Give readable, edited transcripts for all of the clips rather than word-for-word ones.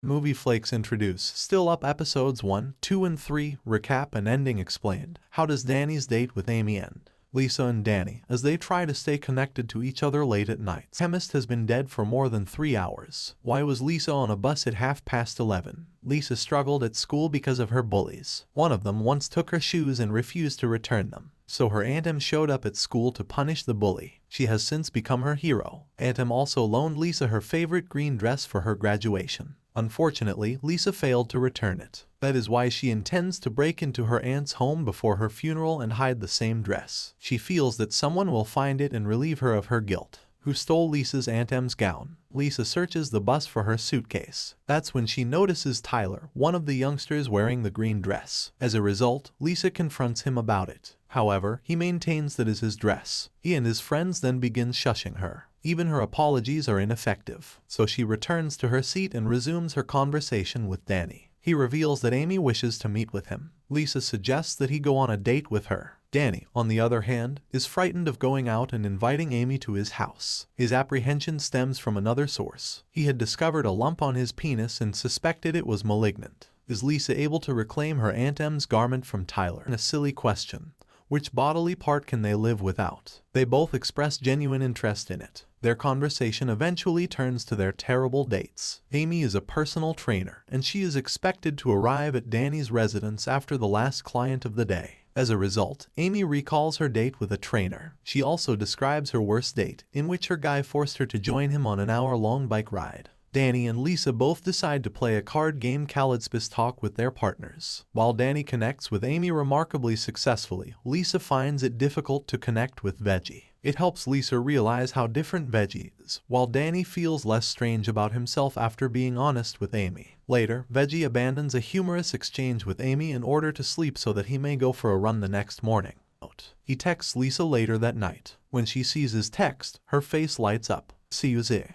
Movie Flakes introduce Still Up episodes 1, 2 and 3, recap and ending explained. How does Danny's date with Amy end? Lisa and Danny, as they try to stay connected to each other late at night. Chemist has been dead for more than 3 hours. Why was Lisa on a bus at 11:30? Lisa struggled at school because of her bullies. One of them once took her shoes and refused to return them. So her Aunt Em showed up at school to punish the bully. She has since become her hero. Aunt Em also loaned Lisa her favorite green dress for her graduation. Unfortunately, Lisa failed to return it. That is why she intends to break into her aunt's home before her funeral and hide the same dress. She feels that someone will find it and relieve her of her guilt. Who stole Lisa's Aunt Em's gown? Lisa searches the bus for her suitcase. That's when she notices Tyler, one of the youngsters, wearing the green dress. As a result, Lisa confronts him about it. However, he maintains that is his dress. He and his friends then begin shushing her. Even her apologies are ineffective, so she returns to her seat and resumes her conversation with Danny. He reveals that Amy wishes to meet with him. Lisa suggests that he go on a date with her. Danny, on the other hand, is frightened of going out and inviting Amy to his house. His apprehension stems from another source. He had discovered a lump on his penis and suspected it was malignant. Is Lisa able to reclaim her Aunt Em's garment from Tyler? A silly question. Which bodily part can they live without? They both express genuine interest in it. Their conversation eventually turns to their terrible dates. Amy is a personal trainer, and she is expected to arrive at Danny's residence after the last client of the day. As a result, Amy recalls her date with a trainer. She also describes her worst date, in which her guy forced her to join him on an hour-long bike ride. Danny and Lisa both decide to play a card game Kaleidospace Talk with their partners. While Danny connects with Amy remarkably successfully, Lisa finds it difficult to connect with Veggie. It helps Lisa realize how different Veggie is, while Danny feels less strange about himself after being honest with Amy. Later, Veggie abandons a humorous exchange with Amy in order to sleep so that he may go for a run the next morning. He texts Lisa later that night. When she sees his text, her face lights up. See you there.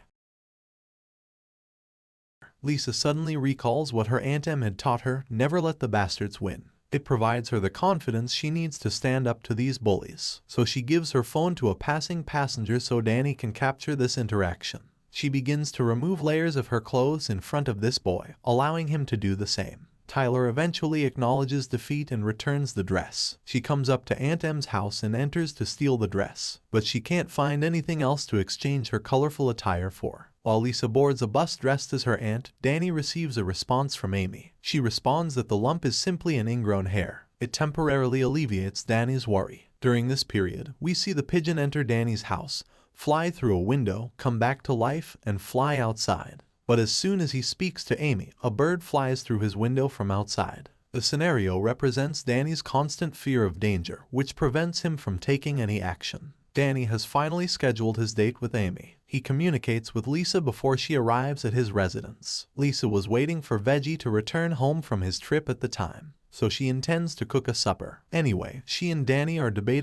Lisa suddenly recalls what her Aunt Em had taught her: never let the bastards win. It provides her the confidence she needs to stand up to these bullies. So she gives her phone to a passing passenger so Danny can capture this interaction. She begins to remove layers of her clothes in front of this boy, allowing him to do the same. Tyler eventually acknowledges defeat and returns the dress. She comes up to Aunt Em's house and enters to steal the dress, but she can't find anything else to exchange her colorful attire for. While Lisa boards a bus dressed as her aunt, Danny receives a response from Amy. She responds that the lump is simply an ingrown hair. It temporarily alleviates Danny's worry. During this period, we see the pigeon enter Danny's house, fly through a window, come back to life, and fly outside. But as soon as he speaks to Amy, a bird flies through his window from outside. The scenario represents Danny's constant fear of danger, which prevents him from taking any action. Danny has finally scheduled his date with Amy. He communicates with Lisa before she arrives at his residence. Lisa was waiting for Veggie to return home from his trip at the time, so she intends to cook a supper. Anyway, she and Danny are debating